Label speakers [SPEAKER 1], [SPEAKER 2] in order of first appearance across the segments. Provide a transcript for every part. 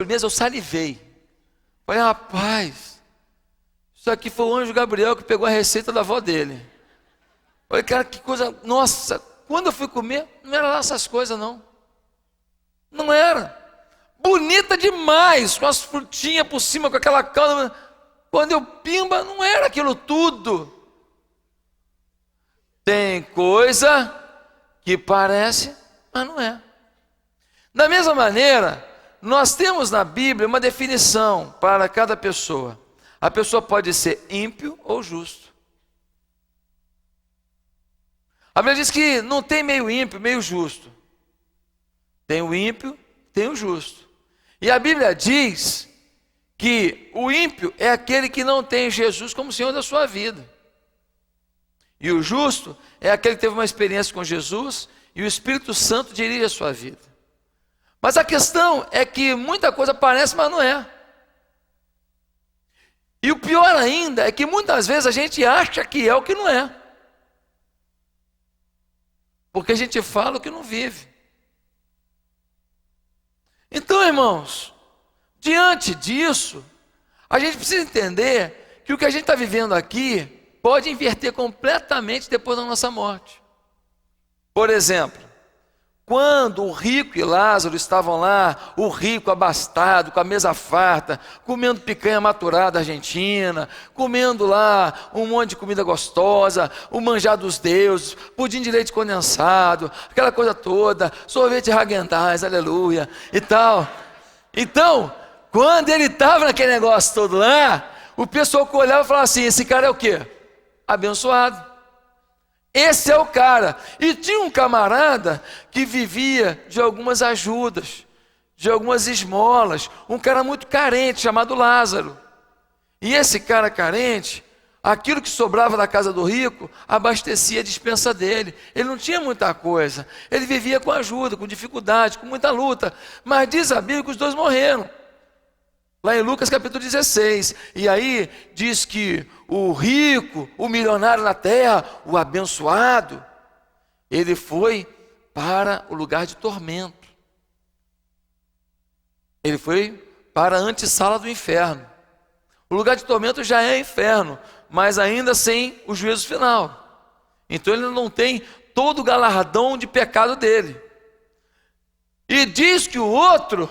[SPEAKER 1] sobremesa, eu salivei. Falei, rapaz, isso aqui foi o anjo Gabriel que pegou a receita da avó dele. Falei, cara, que coisa, nossa, quando eu fui comer, não era lá essas coisas não. Não era. Bonita demais, com as frutinhas por cima, com aquela calda. Quando eu pimba, não era aquilo tudo. Tem coisa que parece, mas não é. Da mesma maneira, nós temos na Bíblia uma definição para cada pessoa. A pessoa pode ser ímpio ou justo. A Bíblia diz que não tem meio ímpio, meio justo. Tem o ímpio, tem o justo. E a Bíblia diz que o ímpio é aquele que não tem Jesus como Senhor da sua vida. E o justo é aquele que teve uma experiência com Jesus e o Espírito Santo dirige a sua vida. Mas a questão é que muita coisa parece, mas não é. E o pior ainda é que muitas vezes a gente acha que é o que não é. Porque a gente fala o que não vive. Então, irmãos, diante disso, a gente precisa entender que o que a gente está vivendo aqui pode inverter completamente depois da nossa morte. Por exemplo, quando o rico e Lázaro estavam lá, o rico abastado, com a mesa farta, comendo picanha maturada argentina, comendo lá um monte de comida gostosa, o manjar dos deuses, pudim de leite condensado, aquela coisa toda, sorvete Häagen-Dazs, aleluia, e tal. Então, quando ele estava naquele negócio todo lá, o pessoal que olhava e falava assim, esse cara é o quê? Abençoado. Esse é o cara. E tinha um camarada que vivia de algumas ajudas, de algumas esmolas, um cara muito carente chamado Lázaro. E esse cara carente, aquilo que sobrava da casa do rico, abastecia a despensa dele. Ele não tinha muita coisa, ele vivia com ajuda, com dificuldade, com muita luta. Mas diz a Bíblia que os dois morreram. Lá em Lucas capítulo 16, e aí diz que o rico, o milionário na terra, o abençoado, ele foi para o lugar de tormento. Ele foi para a antessala do inferno. O lugar de tormento já é inferno, mas ainda sem o juízo final. Então ele não tem todo o galardão de pecado dele. E diz que o outro,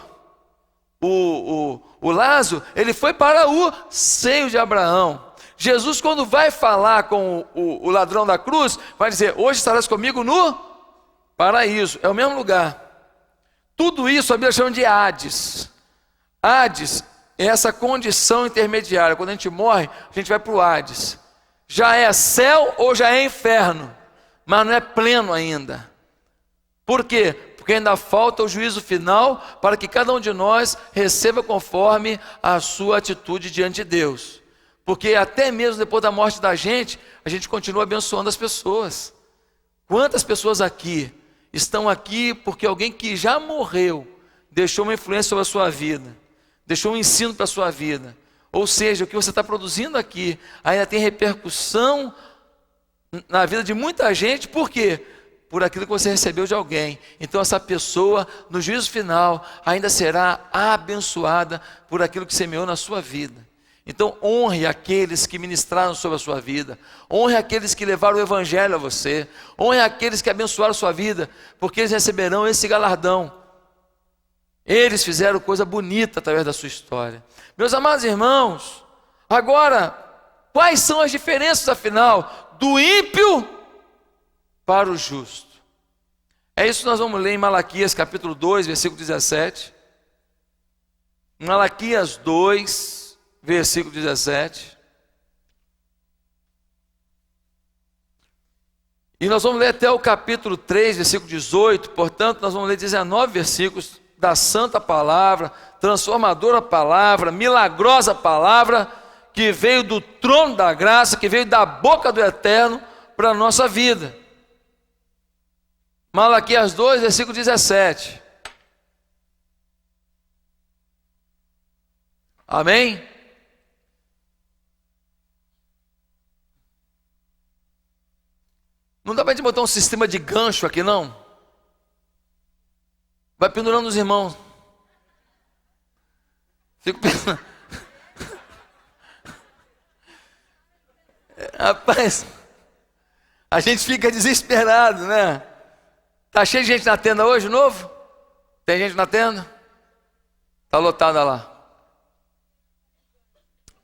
[SPEAKER 1] o Lázaro, ele foi para o seio de Abraão. Jesus, quando vai falar com o ladrão da cruz, vai dizer, hoje estarás comigo no paraíso. É o mesmo lugar. Tudo isso a Bíblia chama de Hades. Hades é essa condição intermediária. Quando a gente morre, a gente vai para o Hades. Já é céu ou já é inferno, mas não é pleno ainda. Por quê? Porque ainda falta o juízo final para que cada um de nós receba conforme a sua atitude diante de Deus. Porque até mesmo depois da morte da gente, a gente continua abençoando as pessoas. Quantas pessoas aqui estão aqui porque alguém que já morreu deixou uma influência sobre a sua vida, deixou um ensino para a sua vida. Ou seja, o que você está produzindo aqui ainda tem repercussão na vida de muita gente. Por quê? Por aquilo que você recebeu de alguém. Então essa pessoa, no juízo final, ainda será abençoada por aquilo que semeou na sua vida. Então honre aqueles que ministraram sobre a sua vida, honre aqueles que levaram o evangelho a você, honre aqueles que abençoaram a sua vida, porque eles receberão esse galardão. Eles fizeram coisa bonita através da sua história. Meus amados irmãos, agora, quais são as diferenças afinal do ímpio para o justo? É isso que nós vamos ler em Malaquias capítulo 2, versículo 17. Malaquias 2, versículo 17. E nós vamos ler até o capítulo 3, versículo 18. Portanto, nós vamos ler 19 versículos da santa palavra, transformadora palavra, milagrosa palavra, que veio do trono da graça, que veio da boca do Eterno para a nossa vida. Malaquias 2, versículo 17. Amém? Não dá para a gente botar um sistema de gancho aqui, não? Vai pendurando os irmãos. Fico pensando. Rapaz, a gente fica desesperado, né? Tá cheio de gente na tenda hoje, novo? Tem gente na tenda? Tá lotada lá.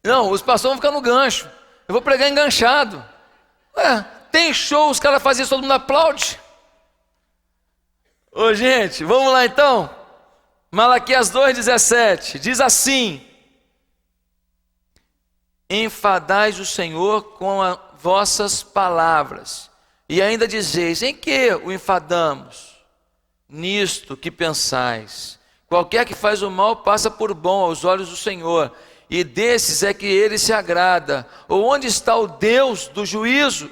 [SPEAKER 1] Não, os pastores vão ficar no gancho. Eu vou pregar enganchado. Tem show, os caras fazem isso, todo mundo aplaude. Ô gente, vamos lá então. Malaquias 2,17 diz assim: enfadais o Senhor com as vossas palavras, e ainda dizeis: em que o enfadamos? Nisto que pensais: qualquer que faz o mal passa por bom aos olhos do Senhor, e desses é que ele se agrada. Ou onde está o Deus do juízo?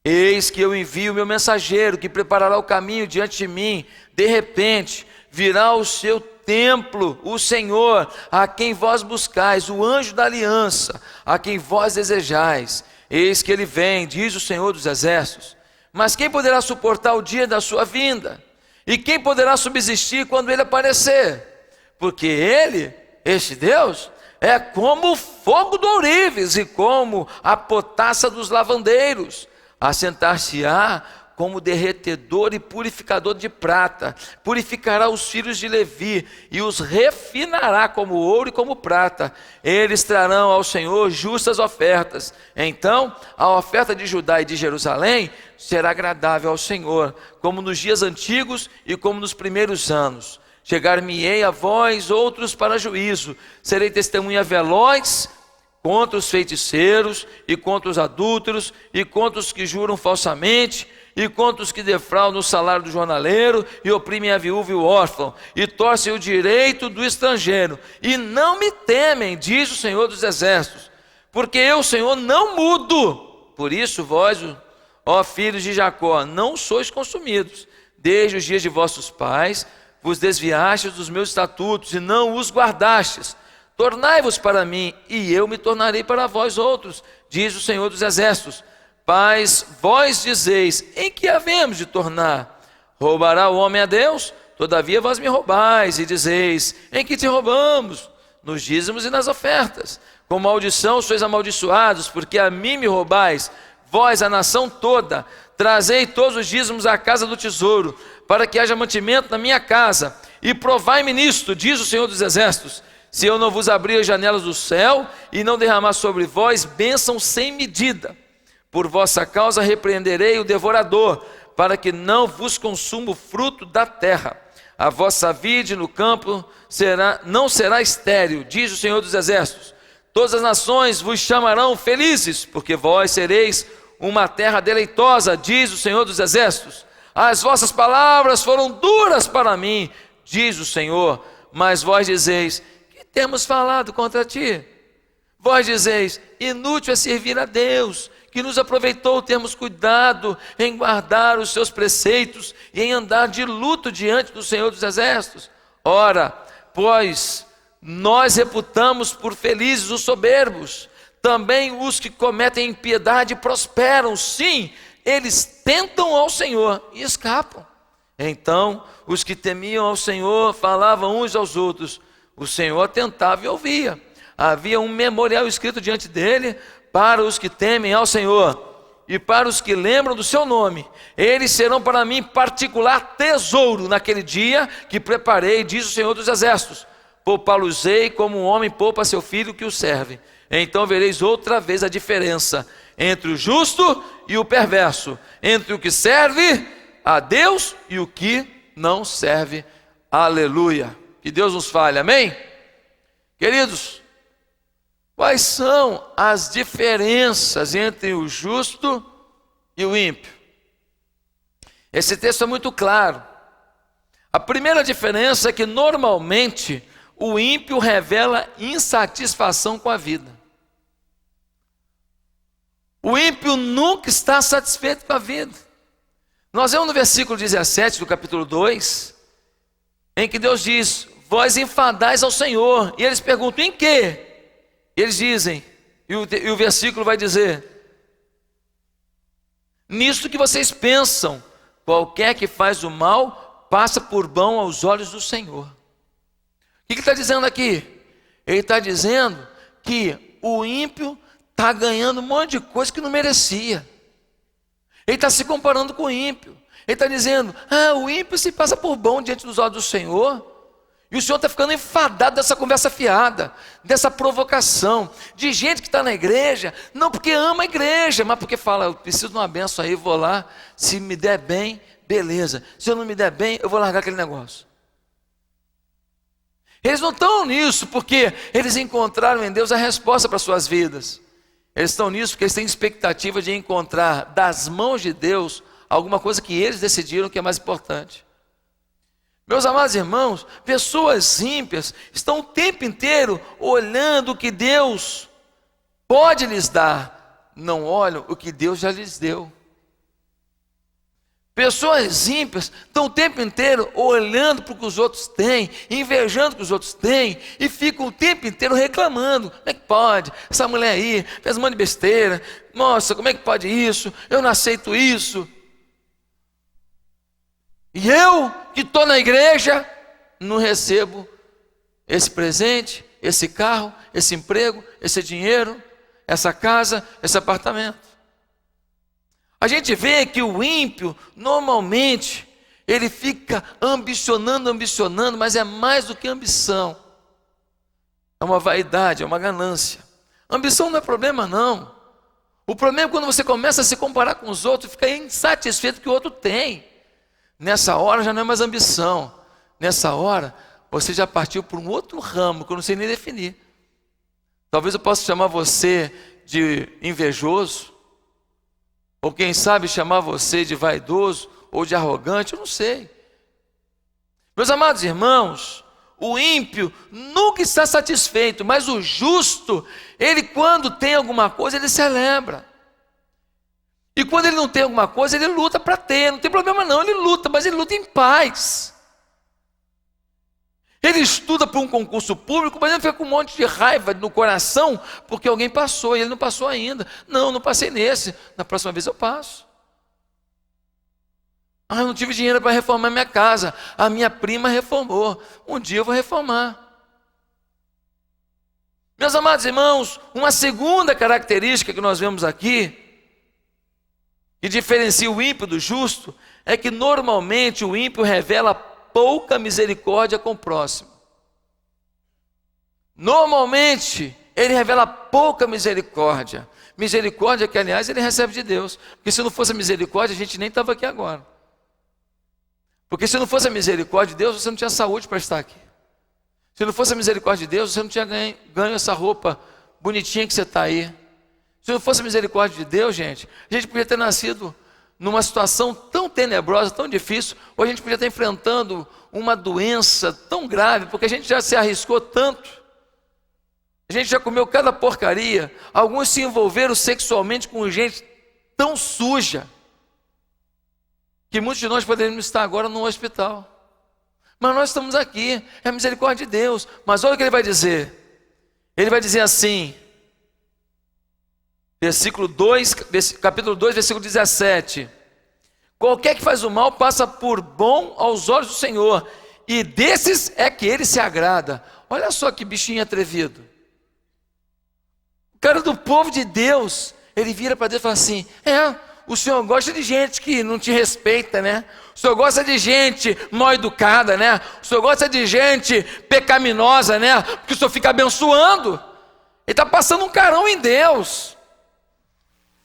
[SPEAKER 1] Eis que eu envio o meu mensageiro, que preparará o caminho diante de mim. De repente virá ao seu templo o Senhor, a quem vós buscais, o anjo da aliança, a quem vós desejais. Eis que ele vem, diz o Senhor dos exércitos. Mas quem poderá suportar o dia da sua vinda? E quem poderá subsistir quando ele aparecer? Porque ele, este Deus, é como o fogo do ourives e como a potassa dos lavandeiros. Assentar-se-á como derretedor e purificador de prata. Purificará os filhos de Levi e os refinará como ouro e como prata. Eles trarão ao Senhor justas ofertas. Então a oferta de Judá e de Jerusalém será agradável ao Senhor, como nos dias antigos e como nos primeiros anos. Chegar-me-ei a vós outros para juízo. Serei testemunha veloz contra os feiticeiros, e contra os adúlteros, e contra os que juram falsamente, e contra os que defraudam o salário do jornaleiro, e oprimem a viúva e o órfão, e torcem o direito do estrangeiro, e não me temem, diz o Senhor dos exércitos, porque eu, Senhor, não mudo. Por isso vós, ó filhos de Jacó, não sois consumidos. Desde os dias de vossos pais vos desviastes dos meus estatutos, e não os guardastes. Tornai-vos para mim, e eu me tornarei para vós outros, diz o Senhor dos exércitos. Mas vós dizeis: em que havemos de tornar? Roubará o homem a Deus? Todavia vós me roubais, e dizeis: em que te roubamos? Nos dízimos e nas ofertas. Com maldição sois amaldiçoados, porque a mim me roubais, vós, a nação toda. Trazei todos os dízimos à casa do tesouro, para que haja mantimento na minha casa, e provai-me nisto, diz o Senhor dos exércitos, se eu não vos abrir as janelas do céu, e não derramar sobre vós bênção sem medida. Por vossa causa repreenderei o devorador, para que não vos consuma o fruto da terra. A vossa vide no campo não será estéril, diz o Senhor dos exércitos. Todas as nações vos chamarão felizes, porque vós sereis uma terra deleitosa, diz o Senhor dos exércitos. As vossas palavras foram duras para mim, diz o Senhor, mas vós dizeis: que temos falado contra ti? Vós dizeis: inútil é servir a Deus, que nos aproveitou termos cuidado em guardar os seus preceitos e em andar de luto diante do Senhor dos exércitos. Ora, pois nós reputamos por felizes os soberbos, também os que cometem impiedade prosperam. Sim, eles tentam ao Senhor e escapam. Então os que temiam ao Senhor falavam uns aos outros. O Senhor atentava e ouvia. Havia um memorial escrito diante dele para os que temem ao Senhor e para os que lembram do seu nome. Eles serão para mim particular tesouro naquele dia que preparei, diz o Senhor dos exércitos. Poupá-los-ei como um homem poupa seu filho que o serve. Então vereis outra vez a diferença entre o justo e o perverso, entre o que serve a Deus e o que não serve. Aleluia. Que Deus nos fale, amém? Queridos, quais são as diferenças entre o justo e o ímpio? Esse texto é muito claro. A primeira diferença é que normalmente o ímpio revela insatisfação com a vida. O ímpio nunca está satisfeito com a vida. Nós vemos no versículo 17 do capítulo 2, em que Deus diz: vós enfadais ao Senhor. E eles perguntam: em quê? E eles dizem, e o versículo vai dizer: nisto que vocês pensam, qualquer que faz o mal passa por bom aos olhos do Senhor. O que está dizendo aqui? Ele está dizendo que o ímpio está ganhando um monte de coisa que não merecia. Ele está se comparando com o ímpio. Ele está dizendo, o ímpio se passa por bom diante dos olhos do Senhor. E o Senhor está ficando enfadado dessa conversa fiada, dessa provocação, de gente que está na igreja, não porque ama a igreja, mas porque fala, eu preciso de uma benção aí, vou lá, se me der bem, beleza. Se eu não me der bem, eu vou largar aquele negócio. Eles não estão nisso porque eles encontraram em Deus a resposta para suas vidas. Eles estão nisso porque eles têm expectativa de encontrar das mãos de Deus alguma coisa que eles decidiram que é mais importante. Meus amados irmãos, pessoas ímpias estão o tempo inteiro olhando o que Deus pode lhes dar, não olham o que Deus já lhes deu. Pessoas ímpias estão o tempo inteiro olhando para o que os outros têm, invejando o que os outros têm, e ficam o tempo inteiro reclamando. Como é que pode? Essa mulher aí fez um monte de besteira. Nossa, como é que pode isso? Eu não aceito isso. E eu, que estou na igreja, não recebo esse presente, esse carro, esse emprego, esse dinheiro, essa casa, esse apartamento. A gente vê que o ímpio, normalmente, ele fica ambicionando, mas é mais do que ambição. É uma vaidade, é uma ganância. Ambição não é problema, não. O problema é quando você começa a se comparar com os outros e fica insatisfeito com o que o outro tem. Nessa hora já não é mais ambição. Nessa hora, você já partiu por um outro ramo que eu não sei nem definir. Talvez eu possa chamar você de invejoso, ou quem sabe chamar você de vaidoso ou de arrogante, eu não sei. Meus amados irmãos, o ímpio nunca está satisfeito, mas o justo, ele quando tem alguma coisa, ele celebra. E quando ele não tem alguma coisa, ele luta para ter, não tem problema não, ele luta, mas ele luta em paz. Ele estuda para um concurso público, mas ele fica com um monte de raiva no coração, porque alguém passou e ele não passou ainda. Não passei nesse, na próxima vez eu passo. Eu não tive dinheiro para reformar minha casa, a minha prima reformou, um dia eu vou reformar. Meus amados irmãos, uma segunda característica que nós vemos aqui, que diferencia o ímpio do justo, é que normalmente o ímpio revela pouca misericórdia com o próximo. Normalmente, ele revela pouca misericórdia. Misericórdia que, aliás, ele recebe de Deus. Porque se não fosse a misericórdia, a gente nem estava aqui agora. Porque se não fosse a misericórdia de Deus, você não tinha saúde para estar aqui. Se não fosse a misericórdia de Deus, você não tinha ganho essa roupa bonitinha que você está aí. Se não fosse a misericórdia de Deus, gente, a gente podia ter nascido numa situação tão tenebrosa, tão difícil, ou a gente podia estar enfrentando uma doença tão grave, porque a gente já se arriscou tanto, a gente já comeu cada porcaria, alguns se envolveram sexualmente com gente tão suja, que muitos de nós poderíamos estar agora no hospital. Mas nós estamos aqui, é a misericórdia de Deus. Mas olha o que ele vai dizer. Ele vai dizer assim, capítulo 2, versículo 17. Qualquer que faz o mal passa por bom aos olhos do Senhor, e desses é que ele se agrada. Olha só que bichinho atrevido. O cara do povo de Deus, ele vira para Deus e fala assim, o Senhor gosta de gente que não te respeita, né? O Senhor gosta de gente mal educada, né? O Senhor gosta de gente pecaminosa, né? Porque o Senhor fica abençoando. Ele está passando um carão em Deus.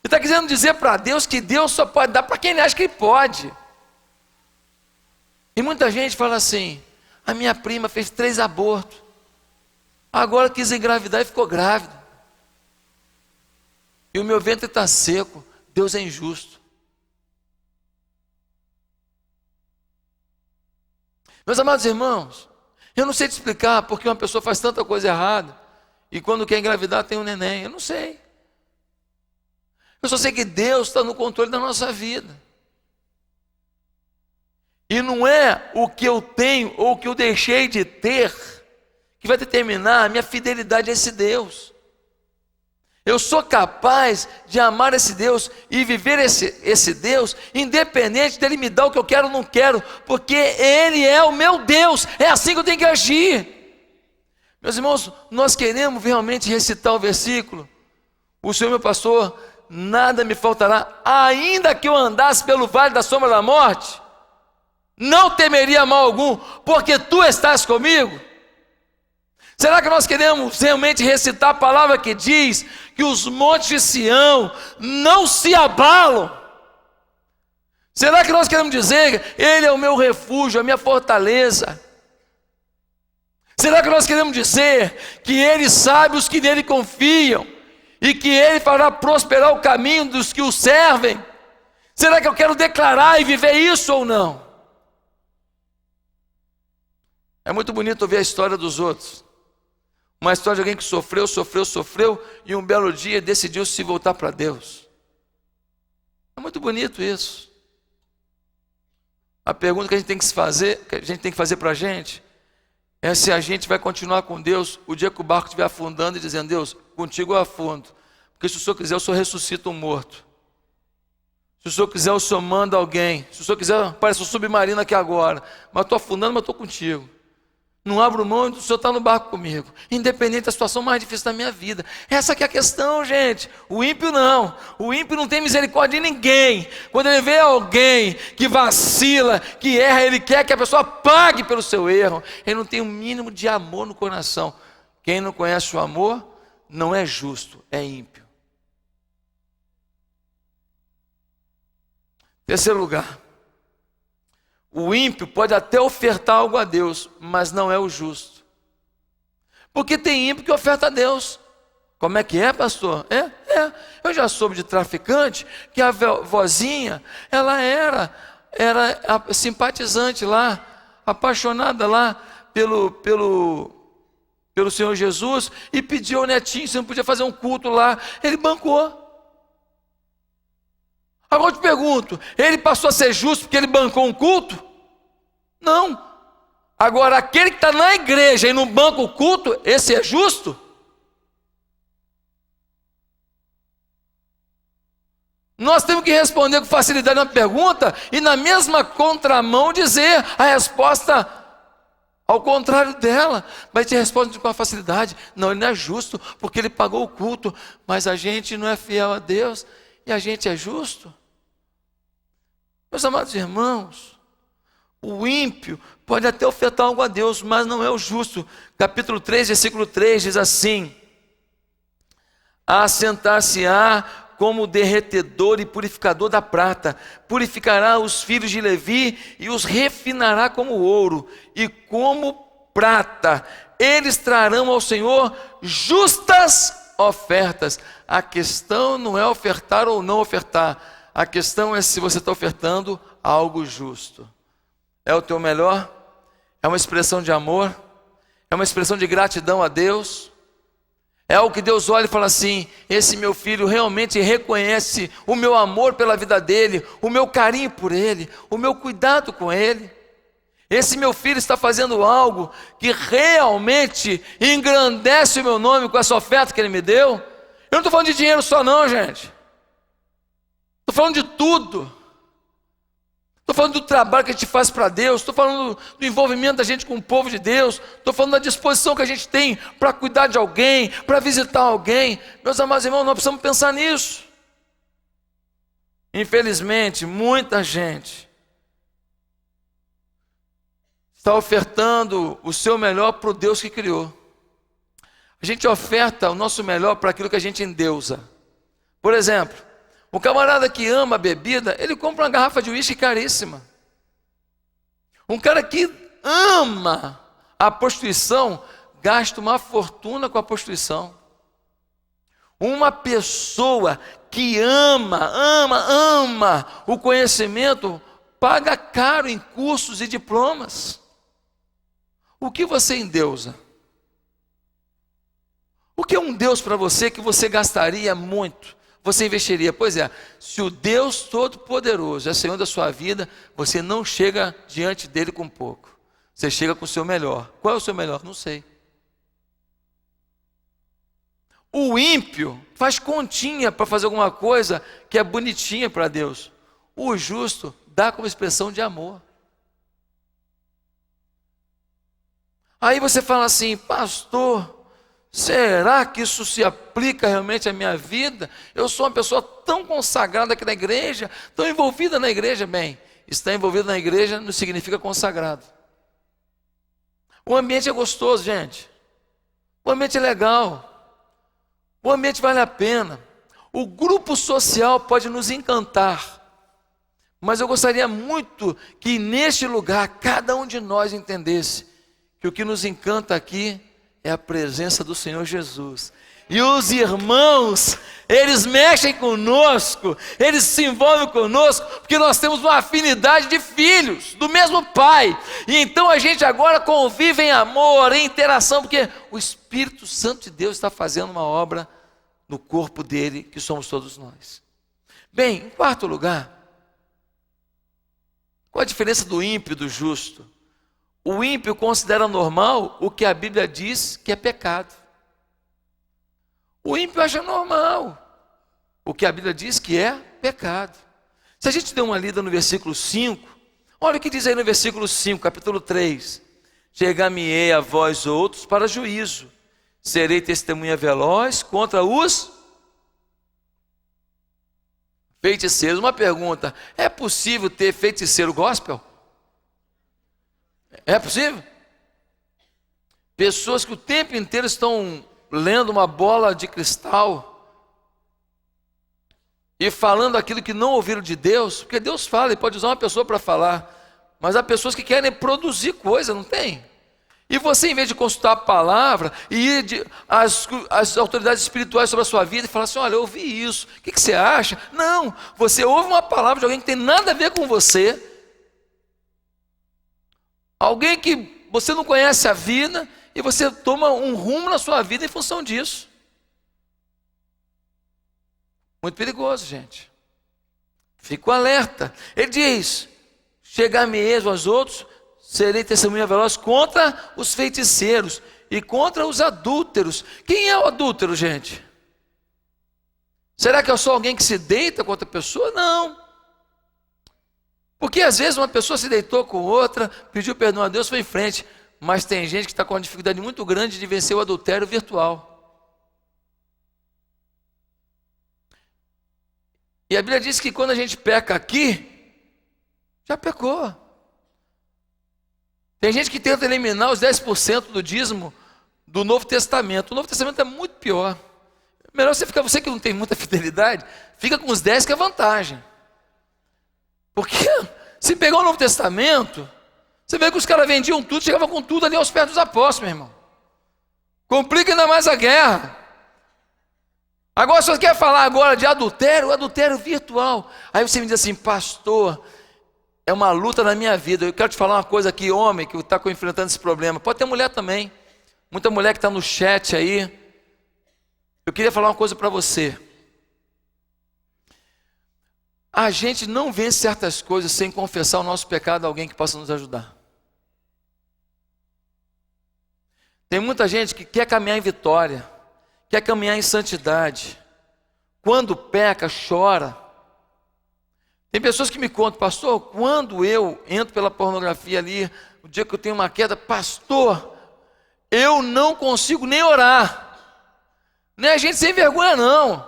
[SPEAKER 1] Ele está querendo dizer para Deus que Deus só pode dar para quem ele acha que ele pode. E muita gente fala assim, a minha prima fez 3 abortos, agora quis engravidar e ficou grávida. E o meu ventre está seco, Deus é injusto. Meus amados irmãos, eu não sei te explicar porque uma pessoa faz tanta coisa errada e quando quer engravidar tem um neném, eu não sei. Eu só sei que Deus está no controle da nossa vida. E não é o que eu tenho ou o que eu deixei de ter que vai determinar a minha fidelidade a esse Deus. Eu sou capaz de amar esse Deus e viver esse Deus, independente dele me dar o que eu quero ou não quero, porque Ele é o meu Deus, é assim que eu tenho que agir. Meus irmãos, nós queremos realmente recitar o versículo: o Senhor meu pastor, nada me faltará, ainda que eu andasse pelo vale da sombra da morte, não temeria mal algum, porque tu estás comigo. Será que nós queremos realmente recitar a palavra que diz que os montes de Sião não se abalam? Será que nós queremos dizer, Ele é o meu refúgio, a minha fortaleza? Será que nós queremos dizer que Ele sabe os que nele confiam e que Ele fará prosperar o caminho dos que o servem? Será que eu quero declarar e viver isso ou não? É muito bonito ouvir a história dos outros. Uma história de alguém que sofreu e um belo dia decidiu se voltar para Deus. É muito bonito isso. A pergunta que a gente tem que fazer para a gente, é se a gente vai continuar com Deus o dia que o barco estiver afundando e dizendo: Deus, contigo eu afundo, porque se o Senhor quiser o Senhor ressuscita um morto. Se o Senhor quiser o Senhor manda alguém. Se o Senhor quiser, parece um submarino aqui agora, mas estou afundando, mas estou contigo. Não abro mão, o Senhor está no barco comigo, independente da situação mais difícil da minha vida. Essa que é a questão, gente. O ímpio não tem misericórdia de ninguém. Quando ele vê alguém que vacila, que erra, ele quer que a pessoa pague pelo seu erro. Ele não tem o mínimo de amor no coração. Quem não conhece o amor não é justo, é ímpio. Terceiro lugar, o ímpio pode até ofertar algo a Deus, mas não é o justo. Porque tem ímpio que oferta a Deus. Como é que é, pastor? Eu já soube de traficante que a vozinha, ela era simpatizante lá, apaixonada lá pelo Senhor Jesus, e pediu ao netinho se não podia fazer um culto lá. Ele bancou. Agora eu te pergunto, ele passou a ser justo porque ele bancou um culto? Não. Agora, aquele que está na igreja e não banca o culto, esse é justo? Nós temos que responder com facilidade uma pergunta e na mesma contramão dizer a resposta ao contrário dela. Mas te responde com facilidade: não, ele não é justo porque ele pagou o culto, mas a gente não é fiel a Deus e a gente é justo. Meus amados irmãos, o ímpio pode até ofertar algo a Deus, mas não é o justo. Capítulo 3, versículo 3 diz assim: assentar-se-á como derretedor e purificador da prata, purificará os filhos de Levi e os refinará como ouro e como prata. Eles trarão ao Senhor justas ofertas. A questão não é ofertar ou não ofertar. A questão é se você está ofertando algo justo. É o teu melhor? É uma expressão de amor? É uma expressão de gratidão a Deus? É algo que Deus olha e fala assim: esse meu filho realmente reconhece o meu amor pela vida dele, o meu carinho por ele, o meu cuidado com ele. Esse meu filho está fazendo algo que realmente engrandece o meu nome com essa oferta que ele me deu. Eu não estou falando de dinheiro só não, gente. Estou falando de tudo. Estou falando do trabalho que a gente faz para Deus. Estou falando do envolvimento da gente com o povo de Deus. Estou falando da disposição que a gente tem para cuidar de alguém, para visitar alguém. Meus amados irmãos, nós precisamos pensar nisso. Infelizmente, muita gente está ofertando o seu melhor para o Deus que criou. A gente oferta o nosso melhor para aquilo que a gente endeusa. Por exemplo, o camarada que ama a bebida, ele compra uma garrafa de uísque caríssima. Um cara que ama a prostituição, gasta uma fortuna com a prostituição. Uma pessoa que ama o conhecimento, paga caro em cursos e diplomas. O que você endeusa? O que é um Deus para você que você gastaria muito? Você investiria? Pois é, se o Deus Todo-Poderoso é Senhor da sua vida, você não chega diante dele com pouco. Você chega com o seu melhor. Qual é o seu melhor? Não sei. O ímpio faz continha para fazer alguma coisa que é bonitinha para Deus. O justo dá como expressão de amor. Aí você fala assim: pastor, será que isso se aplica realmente à minha vida? Eu sou uma pessoa tão consagrada aqui na igreja, tão envolvida na igreja. Bem, estar envolvido na igreja não significa consagrado. O ambiente é gostoso, gente. O ambiente é legal. O ambiente vale a pena. O grupo social pode nos encantar. Mas eu gostaria muito que neste lugar cada um de nós entendesse que o que nos encanta aqui é a presença do Senhor Jesus. E os irmãos, eles mexem conosco, eles se envolvem conosco, porque nós temos uma afinidade de filhos, do mesmo Pai. E então a gente agora convive em amor, em interação, porque o Espírito Santo de Deus está fazendo uma obra no corpo dele, que somos todos nós. Bem, em quarto lugar, qual a diferença do ímpio e do justo? O ímpio considera normal o que a Bíblia diz que é pecado. O ímpio acha normal o que a Bíblia diz que é pecado. Se a gente der uma lida no versículo 5, olha o que diz aí no versículo 5, capítulo 3. Chegar-me-ei a vós outros para juízo, serei testemunha veloz contra os feiticeiros. Uma pergunta: é possível ter feiticeiro gospel? É possível? Pessoas que o tempo inteiro estão lendo uma bola de cristal e falando aquilo que não ouviram de Deus, porque Deus fala, Ele pode usar uma pessoa para falar, mas há pessoas que querem produzir coisa, não tem? E você, em vez de consultar a palavra e ir as autoridades espirituais sobre a sua vida e falar assim: olha, eu ouvi isso, o que você acha? Não, você ouve uma palavra de alguém que tem nada a ver com você, alguém que você não conhece a vida, e você toma um rumo na sua vida em função disso. Muito perigoso, gente. Fico alerta. Ele diz: chegar-me-eis aos outros, serei testemunha veloz contra os feiticeiros e contra os adúlteros. Quem é o adúltero, gente? Será que é só alguém que se deita com outra pessoa? Não. Porque às vezes uma pessoa se deitou com outra, pediu perdão a Deus, foi em frente. Mas tem gente que está com uma dificuldade muito grande de vencer o adultério virtual. E a Bíblia diz que quando a gente peca aqui, já pecou. Tem gente que tenta eliminar os 10% do dízimo do Novo Testamento. O Novo Testamento é muito pior. Melhor você que não tem muita fidelidade, fica com os 10 que é vantagem. Porque se pegar o Novo Testamento, você vê que os caras vendiam tudo, chegavam com tudo ali aos pés dos apóstolos, meu irmão. Complica ainda mais a guerra. Agora, se você quer falar agora de adultério, adultério virtual. Aí você me diz assim: pastor, é uma luta na minha vida. Eu quero te falar uma coisa aqui, homem, que está enfrentando esse problema. Pode ter mulher também. Muita mulher que está no chat aí. Eu queria falar uma coisa para você. A gente não vence certas coisas sem confessar o nosso pecado a alguém que possa nos ajudar. Tem muita gente que quer caminhar em vitória, quer caminhar em santidade. Quando peca, chora. Tem pessoas que me contam: pastor, quando eu entro pela pornografia ali, o dia que eu tenho uma queda, pastor, eu não consigo nem orar. Não é gente sem vergonha, não.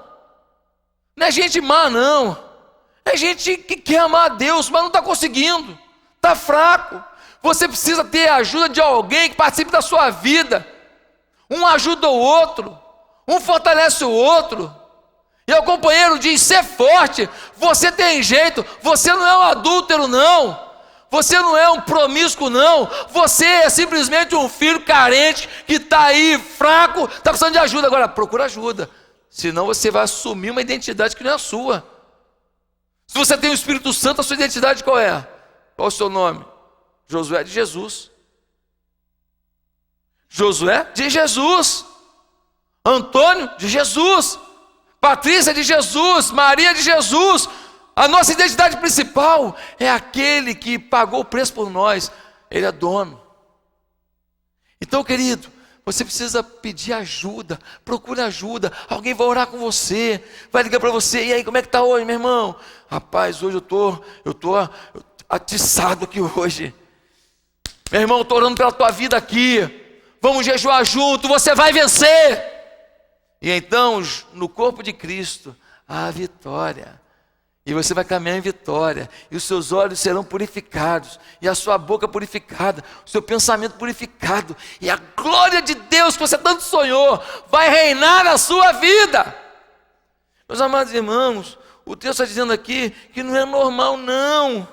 [SPEAKER 1] Não é gente má, não. É gente que quer amar a Deus, mas não está conseguindo. Está fraco. Você precisa ter a ajuda de alguém que participe da sua vida. Um ajuda o outro, um fortalece o outro. E o companheiro diz: ser forte, você tem jeito, você não é um adúltero, não. Você não é um promíscuo, não. Você é simplesmente um filho carente que está aí fraco, está precisando de ajuda. Agora, procura ajuda, senão você vai assumir uma identidade que não é a sua. Se você tem o Espírito Santo, a sua identidade qual é? Qual o seu nome? Josué de Jesus. Josué de Jesus. Antônio de Jesus. Patrícia de Jesus. Maria de Jesus. A nossa identidade principal é aquele que pagou o preço por nós. Ele é dono. Então, querido, você precisa pedir ajuda, procure ajuda. Alguém vai orar com você, vai ligar para você: e aí, como é que está hoje, meu irmão? Rapaz, hoje eu tô atiçado aqui hoje. Meu irmão, estou orando pela tua vida aqui. vamos jejuar junto, você vai vencer. E então, no corpo de Cristo, há a vitória. E você vai caminhar em vitória, e os seus olhos serão purificados, e a sua boca purificada, o seu pensamento purificado, e a glória de Deus que você tanto sonhou, vai reinar na sua vida. Meus amados irmãos, o texto está dizendo aqui que não é normal não,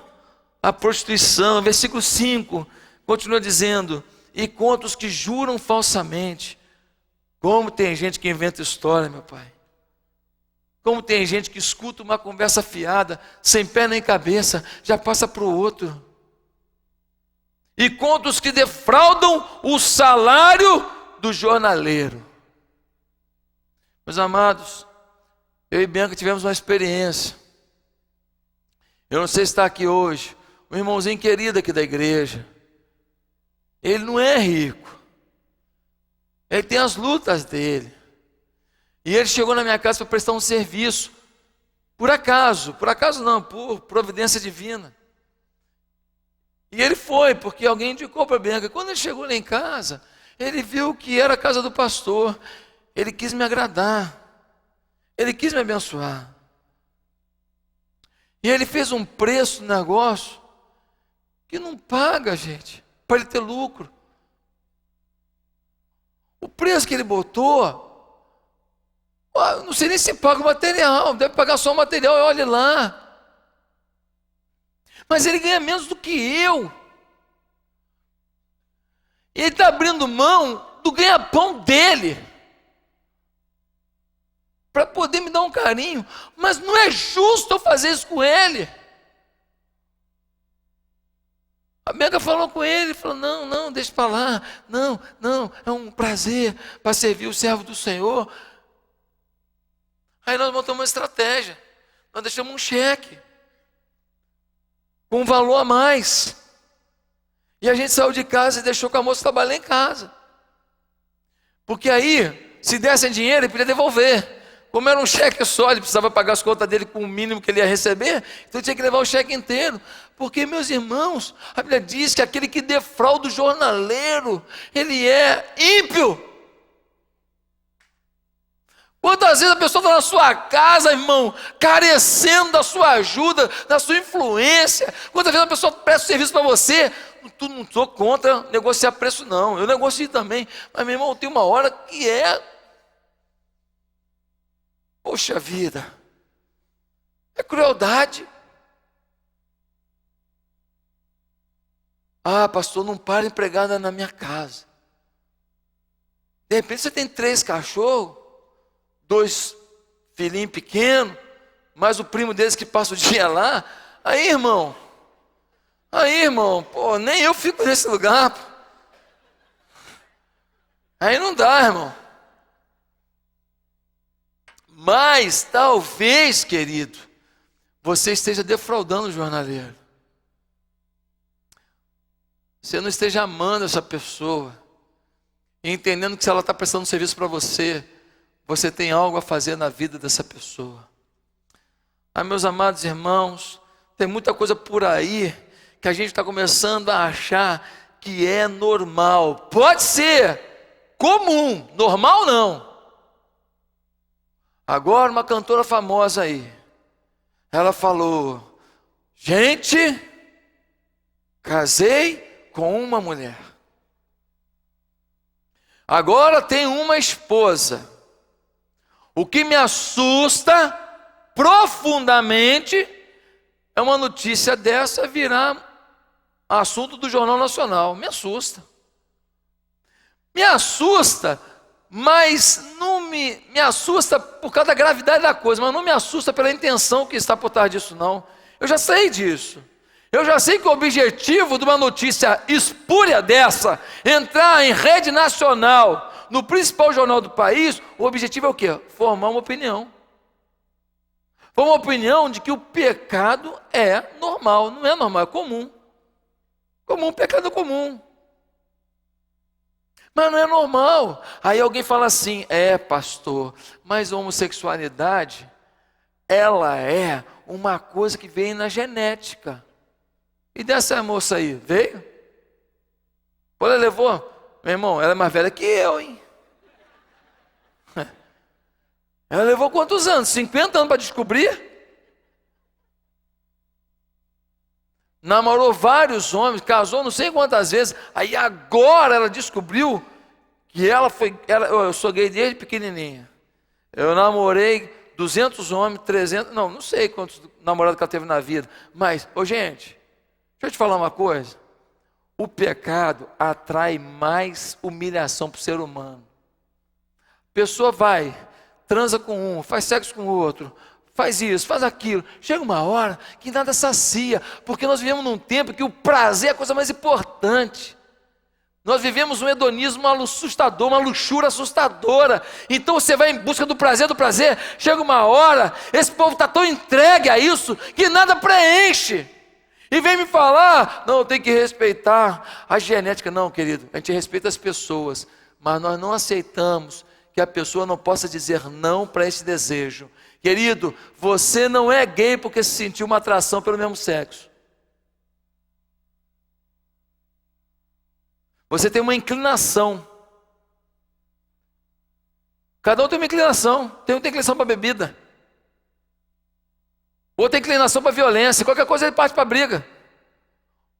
[SPEAKER 1] a prostituição. Versículo 5, continua dizendo, e contra os que juram falsamente. Como tem gente que inventa história, meu Pai. Como tem gente que escuta uma conversa fiada, sem pé nem cabeça, já passa para o outro. E contra os que defraudam o salário do jornaleiro. Meus amados, eu e Bianca tivemos uma experiência. Eu não sei se está aqui hoje, um irmãozinho querido aqui da igreja. Ele não é rico. Ele tem as lutas dele. E ele chegou na minha casa para prestar um serviço. Por acaso não, por providência divina. E ele foi, porque alguém indicou para a Bianca. Quando ele chegou lá em casa, ele viu que era a casa do pastor. Ele quis me agradar. Ele quis me abençoar. E ele fez um preço no negócio que não paga, gente, para ele ter lucro. O preço que ele botou, não sei nem se paga o material, deve pagar só o material, olhe lá. Mas ele ganha menos do que eu. E ele está abrindo mão do ganha-pão dele, para poder me dar um carinho. Mas não é justo eu fazer isso com ele. A Bianca falou com ele, falou, não, deixa para lá. Não, é um prazer para servir o servo do Senhor. Aí nós montamos uma estratégia. Nós deixamos um cheque com um valor a mais. E a gente saiu de casa e deixou que a moça trabalhar em casa. Porque aí, se dessem dinheiro, ele podia devolver. Como era um cheque só, ele precisava pagar as contas dele com o mínimo que ele ia receber, então tinha que levar o cheque inteiro. Porque, meus irmãos, a Bíblia diz que aquele que defrauda o jornaleiro, ele é ímpio. Quantas vezes a pessoa está na sua casa, irmão, carecendo da sua ajuda, da sua influência. Quantas vezes a pessoa presta serviço para você, tu não estou contra negociar preço não, eu negocio também. Mas, meu irmão, tem uma hora que poxa vida, é crueldade. Pastor, não para empregada na minha casa. De repente você tem 3 cachorros, 2 filhinhos pequenos, mais o primo deles que passa o dia lá. Aí, irmão, nem eu fico nesse lugar. Aí não dá, irmão. Mas talvez, querido, você esteja defraudando o jornaleiro. Você não esteja amando essa pessoa, entendendo que se ela está prestando serviço para você, você tem algo a fazer na vida dessa pessoa. Meus amados irmãos, tem muita coisa por aí que a gente está começando a achar que é normal. Pode ser comum, normal não. Agora uma cantora famosa aí, ela falou, gente, casei com uma mulher. Agora tenho uma esposa. O que me assusta profundamente é uma notícia dessa virar assunto do Jornal Nacional. Me assusta. Me assusta, mas não me assusta por causa da gravidade da coisa, mas não me assusta pela intenção que está por trás disso, não. Eu já sei disso. Eu já sei que o objetivo de uma notícia espúria dessa, entrar em rede nacional, no principal jornal do país, o objetivo é o quê? Formar uma opinião. Formar uma opinião de que o pecado é normal. Não é normal, é comum. Comum, pecado é comum. Mas não é normal. Aí alguém fala assim, pastor, mas a homossexualidade, ela é uma coisa que vem na genética. E dessa moça aí, veio? Ela levou Meu irmão, ela é mais velha que eu, hein? Ela levou quantos anos? 50 anos para descobrir? Namorou vários homens, casou não sei quantas vezes. Aí agora ela descobriu que eu sou gay desde pequenininha. Eu namorei 200 homens, 300, não sei quantos namorados que ela teve na vida. Mas, gente, deixa eu te falar uma coisa. O pecado atrai mais humilhação para o ser humano. A pessoa vai, transa com um, faz sexo com o outro, faz isso, faz aquilo. Chega uma hora que nada sacia, porque nós vivemos num tempo que o prazer é a coisa mais importante. Nós vivemos um hedonismo assustador, uma luxúria assustadora. Então você vai em busca do prazer, chega uma hora, esse povo está tão entregue a isso, que nada preenche. E vem me falar, não, tem que respeitar a genética. Não, querido, a gente respeita as pessoas, mas nós não aceitamos que a pessoa não possa dizer não para esse desejo. Querido, você não é gay porque se sentiu uma atração pelo mesmo sexo. Você tem uma inclinação. Cada um tem uma inclinação. Tem um tem inclinação para bebida. Outro tem inclinação para violência. Qualquer coisa ele parte para briga.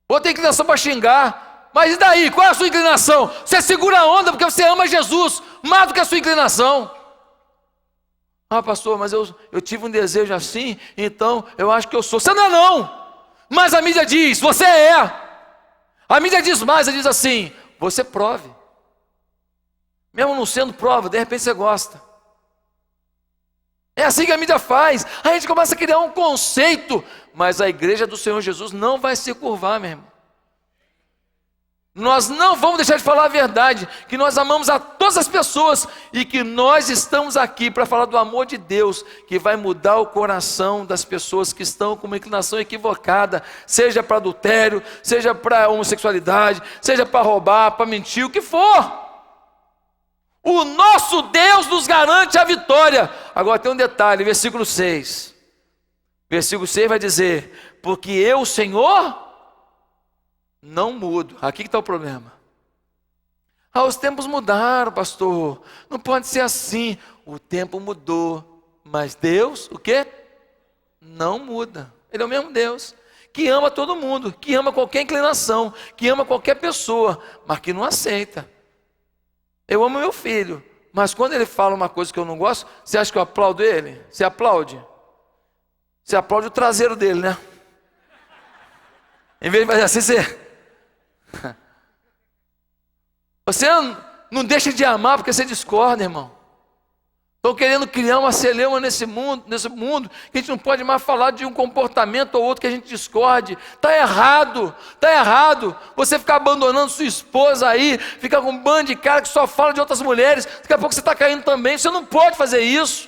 [SPEAKER 1] Outro tem inclinação para xingar. Mas e daí? Qual é a sua inclinação? Você segura a onda porque você ama Jesus mais do que a sua inclinação. Ah, pastor, mas eu tive um desejo assim, então eu acho que eu sou. Você não é não. Mas a mídia diz, você é. A mídia diz mais, ela diz assim, você prove. Mesmo não sendo prova, de repente você gosta. É assim que a mídia faz. A gente começa a criar um conceito, mas a igreja do Senhor Jesus não vai se curvar, meu irmão. Nós não vamos deixar de falar a verdade, que nós amamos a todas as pessoas e que nós estamos aqui para falar do amor de Deus, que vai mudar o coração das pessoas que estão com uma inclinação equivocada, seja para adultério, seja para homossexualidade, seja para roubar, para mentir, o que for. O nosso Deus nos garante a vitória. Agora tem um detalhe, versículo 6. Versículo 6 vai dizer, porque eu, Senhor, não mudo. Aqui que está o problema. Os tempos mudaram, pastor. Não pode ser assim. O tempo mudou, mas Deus, o quê? Não muda. Ele é o mesmo Deus, que ama todo mundo, que ama qualquer inclinação, que ama qualquer pessoa, mas que não aceita. Eu amo meu filho, mas quando ele fala uma coisa que eu não gosto, você acha que eu aplaudo ele? Você aplaude? Você aplaude o traseiro dele, né? Em vez de fazer assim, você não deixa de amar porque você discorda, irmão. Estão querendo criar uma celeuma nesse mundo, que a gente não pode mais falar de um comportamento ou outro que a gente discorde. Está errado, está errado. Você ficar abandonando sua esposa aí, ficar com um bando de cara que só fala de outras mulheres, daqui a pouco você está caindo também. Você não pode fazer isso.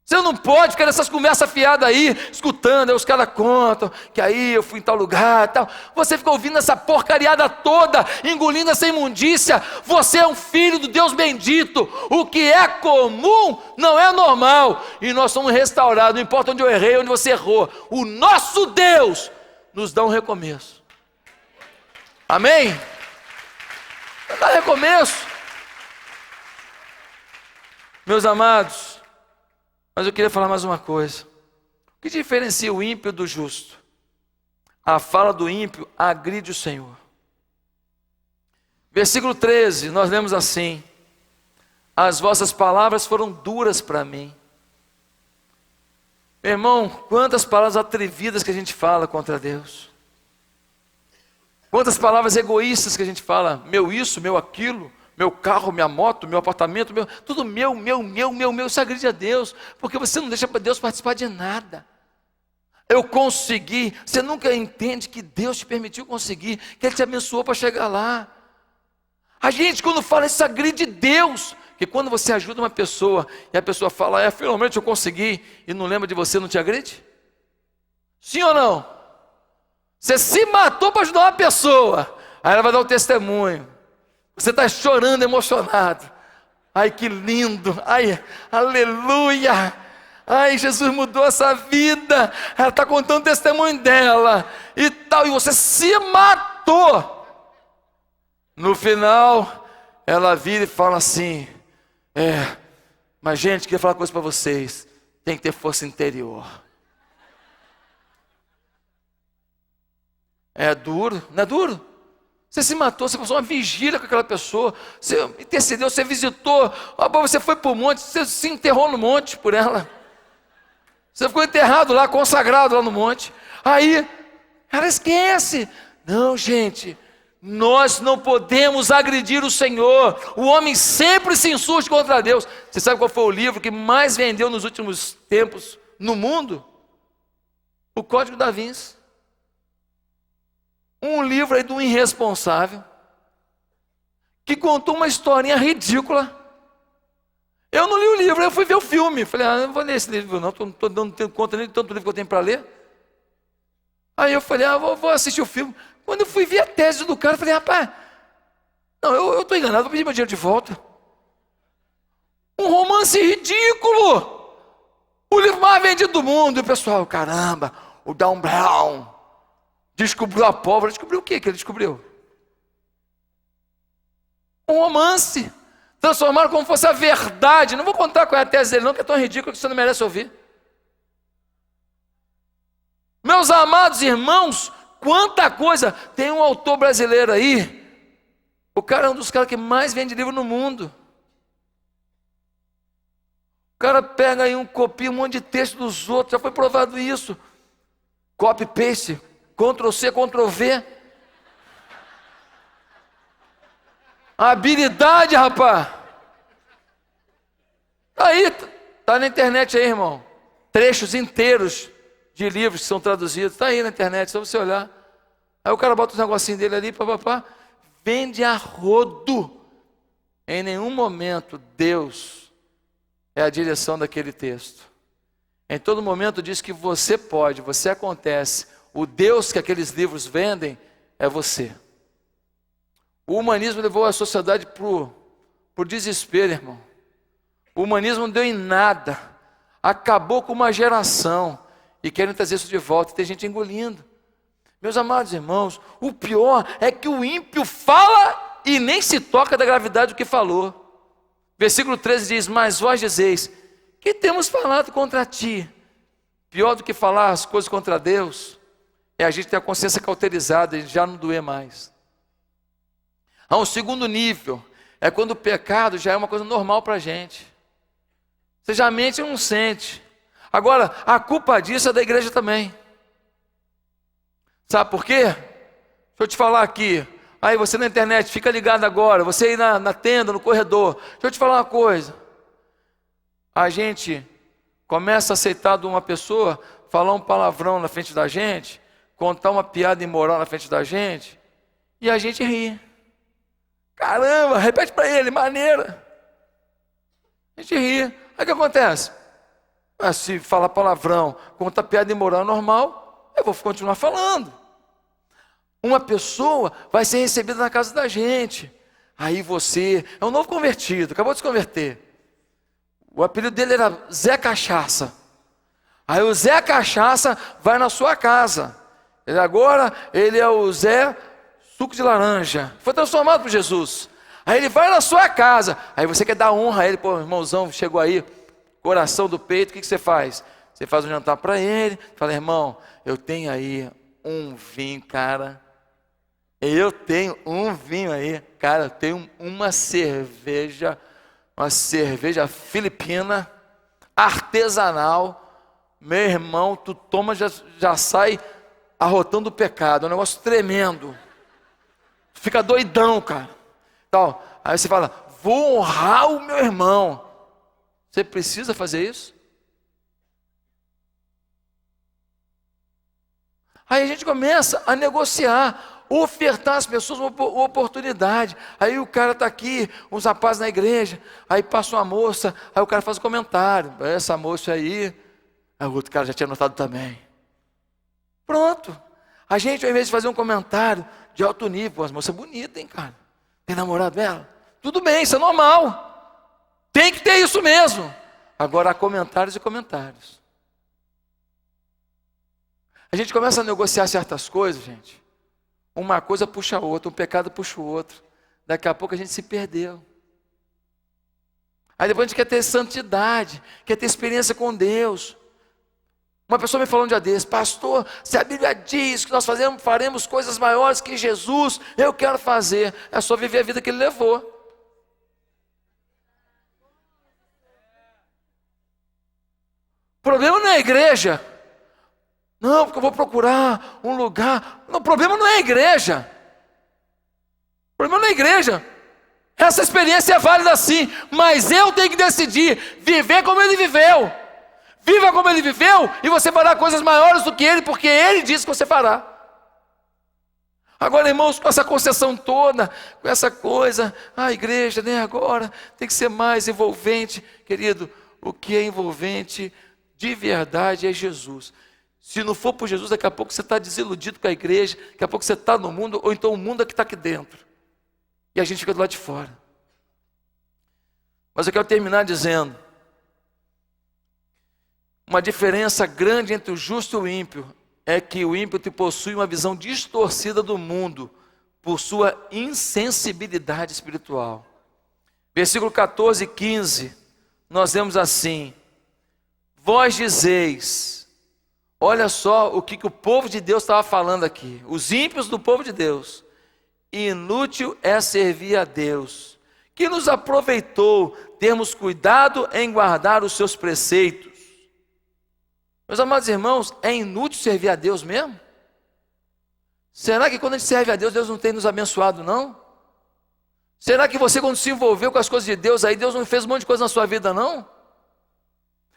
[SPEAKER 1] Você não pode ficar nessas conversas fiadas aí, escutando, aí os caras contam, que aí eu fui em tal lugar e tal. Você fica ouvindo essa porcariada toda, engolindo essa imundícia. Você é um filho do Deus bendito. O que é comum não é normal. E nós somos restaurados, não importa onde eu errei, onde você errou. O nosso Deus nos dá um recomeço. Amém? Dá recomeço. Meus amados, mas eu queria falar mais uma coisa. O que diferencia o ímpio do justo? A fala do ímpio agride o Senhor. Versículo 13, nós lemos assim: as vossas palavras foram duras para mim. Meu irmão, quantas palavras atrevidas que a gente fala contra Deus. Quantas palavras egoístas que a gente fala, meu isso, meu aquilo, meu carro, minha moto, meu apartamento, tudo meu, isso agride a Deus, porque você não deixa para Deus participar de nada. Eu consegui, você nunca entende que Deus te permitiu conseguir, que Ele te abençoou para chegar lá. A gente quando fala isso agride Deus, porque quando você ajuda uma pessoa, e a pessoa fala, finalmente eu consegui, e não lembra de você, não te agride? Sim ou não? Você se matou para ajudar uma pessoa, aí ela vai dar o testemunho. Você está chorando, emocionado. Ai, que lindo. Ai, aleluia. Ai, Jesus mudou essa vida. Ela está contando o testemunho dela. E tal. E você se matou. No final, ela vira e fala assim: mas gente, queria falar uma coisa para vocês. Tem que ter força interior. É duro, não é duro? Você se matou, você passou uma vigília com aquela pessoa, você intercedeu, você visitou, você foi para o monte, você se enterrou no monte por ela. Você ficou enterrado lá, consagrado lá no monte. Aí, ela esquece. Não, gente, nós não podemos agredir o Senhor. O homem sempre se insurge contra Deus. Você sabe qual foi o livro que mais vendeu nos últimos tempos no mundo? O Código da Vinci. Um livro aí de um irresponsável que contou uma historinha ridícula. Eu não li o livro, eu fui ver o filme. Falei, não vou ler esse livro não, estou dando conta nem de tanto livro que eu tenho para ler. Aí eu falei, vou assistir o filme. Quando eu fui ver a tese do cara, eu falei, rapaz, não, eu estou enganado, vou pedir meu dinheiro de volta. Um romance ridículo. O livro mais vendido do mundo. E o pessoal, caramba, o Dan Brown descobriu a pólvora. Descobriu o que ele descobriu? Um romance. Transformaram como fosse a verdade. Não vou contar qual é a tese dele não, que é tão ridículo que você não merece ouvir. Meus amados irmãos, quanta coisa. Tem um autor brasileiro aí. O cara é um dos caras que mais vende livro no mundo. O cara pega aí copia um monte de texto dos outros. Já foi provado isso. Copy, paste, Ctrl-C, Ctrl-V. Habilidade, rapaz. Aí, tá na internet aí, irmão. Trechos inteiros de livros que são traduzidos. Tá aí na internet, só você olhar. Aí o cara bota os negocinhos dele ali, papapá. Vende a rodo. Em nenhum momento Deus é a direção daquele texto. Em todo momento diz que você pode, você acontece. O Deus que aqueles livros vendem é você. O humanismo levou a sociedade por desespero, irmão. O humanismo não deu em nada. Acabou com uma geração. E querem trazer isso de volta. E tem gente engolindo. Meus amados irmãos, o pior é que o ímpio fala e nem se toca da gravidade do que falou. Versículo 13 diz, mas vós dizeis, que temos falado contra ti. Pior do que falar as coisas contra Deus, é a gente ter a consciência cauterizada e já não doer mais. Há um segundo nível, é quando o pecado já é uma coisa normal para a gente. Você já mente e não sente. Agora, a culpa disso é da igreja também. Sabe por quê? Deixa eu te falar aqui. Aí você na internet, fica ligado agora. Você aí na tenda, no corredor. Deixa eu te falar uma coisa. A gente começa a aceitar de uma pessoa, falar um palavrão na frente da gente, contar uma piada imoral na frente da gente, e a gente ri. Caramba, repete para ele, maneira. A gente ri. Aí o que acontece? Se falar palavrão, contar piada imoral normal, eu vou continuar falando. Uma pessoa vai ser recebida na casa da gente. Aí você é um novo convertido, acabou de se converter. O apelido dele era Zé Cachaça. Aí o Zé Cachaça vai na sua casa. Ele é o Zé Suco de Laranja. Foi transformado por Jesus. Aí ele vai na sua casa. Aí você quer dar honra a ele. Pô, irmãozão, chegou aí. Coração do peito, o que você faz? Você faz um jantar para ele. Fala, irmão, eu tenho aí um vinho, cara. Eu tenho um vinho aí. Cara, eu tenho uma cerveja filipina, artesanal. Meu irmão, tu toma, já sai arrotando o pecado. É um negócio tremendo. Fica doidão, cara. Então, aí você fala, vou honrar o meu irmão. Você precisa fazer isso? Aí a gente começa a negociar, ofertar às pessoas uma oportunidade. Aí o cara está aqui, uns rapazes na igreja, aí passa uma moça, aí o cara faz um comentário. Essa moça aí o outro cara já tinha notado também. Pronto. A gente, ao invés de fazer um comentário de alto nível, as moças bonitas, hein, cara? Tem namorado dela? Tudo bem, isso é normal. Tem que ter isso mesmo. Agora há comentários e comentários. A gente começa a negociar certas coisas, gente. Uma coisa puxa a outra, um pecado puxa o outro. daqui a pouco a gente se perdeu. Aí depois a gente quer ter santidade, quer ter experiência com Deus. Uma pessoa me falou um dia desse: pastor, se a Bíblia diz que nós faremos coisas maiores que Jesus, eu quero fazer. É só viver a vida que ele levou. O problema não é a igreja. Não, porque eu vou procurar um lugar. Não, o problema não é a igreja. O problema não é a igreja. Essa experiência é válida sim, mas eu tenho que decidir viver como ele viveu. Viva como ele viveu e você fará coisas maiores do que ele, porque ele disse que você fará. Agora, irmãos, com essa concessão toda, com essa coisa, a igreja, né, agora tem que ser mais envolvente. Querido, o que é envolvente de verdade é Jesus. Se não for por Jesus, daqui a pouco você está desiludido com a igreja, daqui a pouco você está no mundo, ou então o mundo é que está aqui dentro. E a gente fica do lado de fora. Mas eu quero terminar dizendo: uma diferença grande entre o justo e o ímpio é que o ímpio possui uma visão distorcida do mundo por sua insensibilidade espiritual. Versículo 14 e 15, nós lemos assim: vós dizeis, olha só o que o povo de Deus estava falando aqui, os ímpios do povo de Deus: inútil é servir a Deus, que nos aproveitou termos cuidado em guardar os seus preceitos. Meus amados irmãos, é inútil servir a Deus mesmo? Será que quando a gente serve a Deus, Deus não tem nos abençoado, não? Será que você, quando se envolveu com as coisas de Deus, aí Deus não fez um monte de coisa na sua vida, não?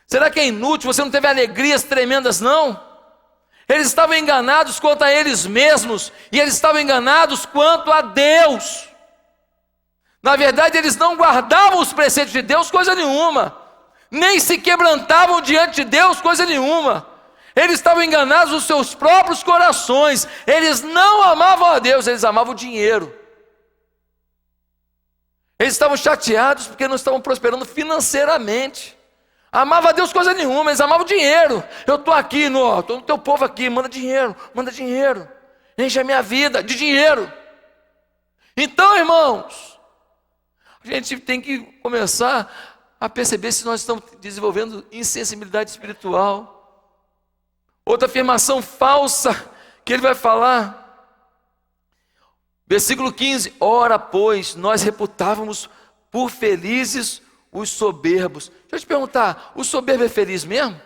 [SPEAKER 1] Será que é inútil, você não teve alegrias tremendas, não? Eles estavam enganados quanto a eles mesmos, e eles estavam enganados quanto a Deus. Na verdade, eles não guardavam os preceitos de Deus, coisa nenhuma. Nem se quebrantavam diante de Deus, coisa nenhuma. Eles estavam enganados nos seus próprios corações. Eles não amavam a Deus, eles amavam o dinheiro. Eles estavam chateados porque não estavam prosperando financeiramente. Amava a Deus coisa nenhuma, eles amavam o dinheiro. Eu estou aqui, estou no teu povo aqui, manda dinheiro, enche a minha vida de dinheiro. Então, irmãos, a gente tem que começar a perceber se nós estamos desenvolvendo insensibilidade espiritual. Outra afirmação falsa que ele vai falar, versículo 15: ora, pois, nós reputávamos por felizes os soberbos. Deixa eu te perguntar, o soberbo é feliz mesmo?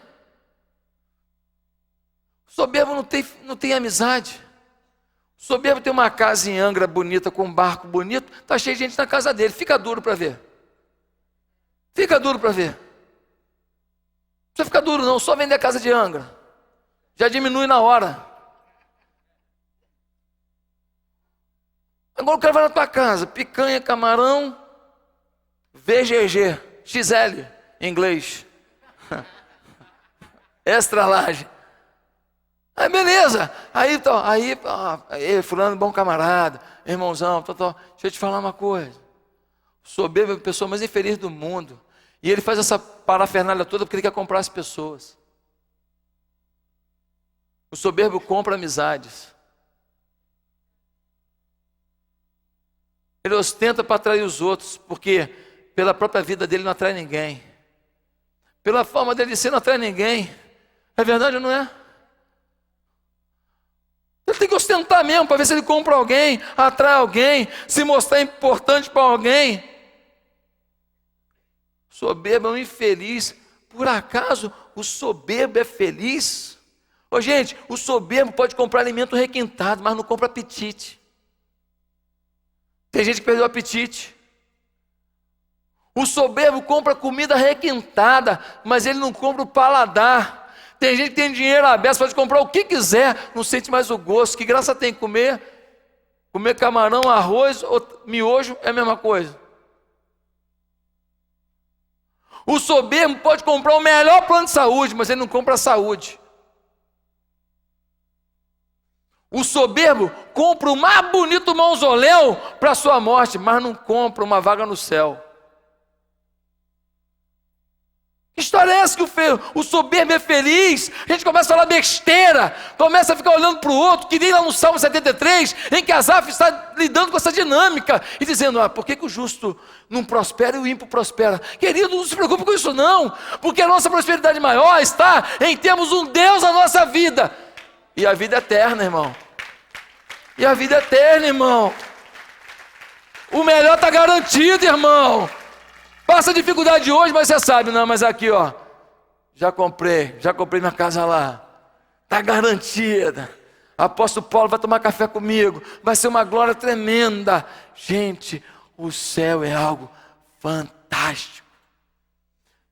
[SPEAKER 1] O soberbo não tem amizade. O soberbo tem uma casa em Angra bonita, com um barco bonito, está cheio de gente na casa dele, fica duro para ver. Fica duro para ver. Não precisa ficar duro não, só vender a casa de Angra. Já diminui na hora. Agora o cara vai na tua casa, picanha, camarão, VGG, XL, em inglês. Extra large. Aí beleza, aí fulano, bom camarada, irmãozão, deixa eu te falar uma coisa. O soberbo é a pessoa mais infeliz do mundo. E ele faz essa parafernália toda porque ele quer comprar as pessoas. O soberbo compra amizades. Ele ostenta para atrair os outros, porque pela própria vida dele não atrai ninguém. Pela forma dele ser não atrai ninguém. É verdade ou não é? Ele tem que ostentar mesmo para ver se ele compra alguém, atrai alguém, se mostrar importante para alguém. Soberbo é um infeliz. Por acaso o soberbo é feliz? Ô gente, o soberbo pode comprar alimento requintado, mas não compra apetite. Tem gente que perdeu o apetite. O soberbo compra comida requintada, mas ele não compra o paladar. Tem gente que tem dinheiro aberto, pode comprar o que quiser, não sente mais o gosto. Que graça tem comer? Comer camarão, arroz ou miojo é a mesma coisa. O soberbo pode comprar o melhor plano de saúde, mas ele não compra a saúde. O soberbo compra o mais bonito mausoléu para a sua morte, mas não compra uma vaga no céu. Que história é essa que o soberbo é feliz? A gente começa a falar besteira, começa a ficar olhando para o outro, que nem lá no Salmo 73, em que Asaf está lidando com essa dinâmica, e dizendo, por que o justo não prospera e o ímpio prospera? Querido, não se preocupe com isso não, porque a nossa prosperidade maior está em termos um Deus na nossa vida, e a vida eterna, irmão. E a vida eterna, irmão. O melhor está garantido, irmão. Passa dificuldade hoje, mas você sabe, não, mas aqui, já comprei minha casa lá. Está garantida. Apóstolo Paulo vai tomar café comigo. Vai ser uma glória tremenda. Gente, o céu é algo fantástico.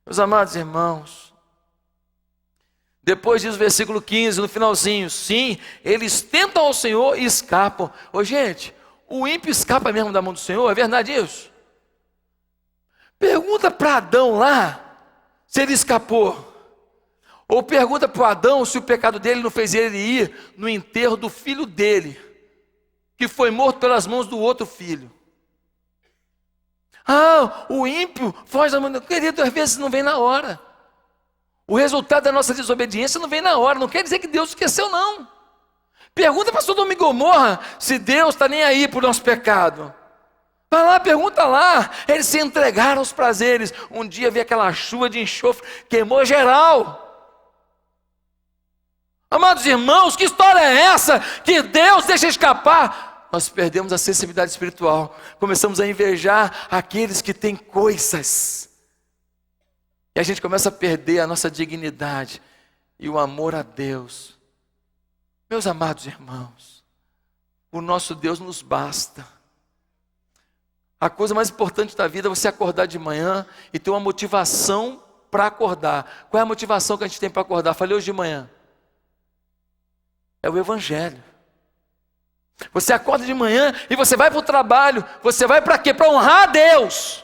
[SPEAKER 1] Meus amados irmãos, depois diz o versículo 15, no finalzinho, sim, eles tentam ao Senhor e escapam. Gente, o ímpio escapa mesmo da mão do Senhor, é verdade isso? Pergunta para Adão lá, se ele escapou. Ou pergunta para Adão se o pecado dele não fez ele ir no enterro do filho dele, que foi morto pelas mãos do outro filho. O ímpio foge da mão. Querido, às vezes não vem na hora. O resultado da nossa desobediência não vem na hora. Não quer dizer que Deus esqueceu, não. Pergunta para Sodoma e Gomorra se Deus está nem aí por nosso pecado. Vai lá, pergunta lá. Eles se entregaram aos prazeres. Um dia veio aquela chuva de enxofre, queimou geral. Amados irmãos, que história é essa que Deus deixa escapar? Nós perdemos a sensibilidade espiritual. Começamos a invejar aqueles que têm coisas. E a gente começa a perder a nossa dignidade e o amor a Deus. Meus amados irmãos, o nosso Deus nos basta. A coisa mais importante da vida é você acordar de manhã e ter uma motivação para acordar. Qual é a motivação que a gente tem para acordar? Falei hoje de manhã. É o Evangelho. Você acorda de manhã e você vai para o trabalho. Você vai para quê? Para honrar a Deus.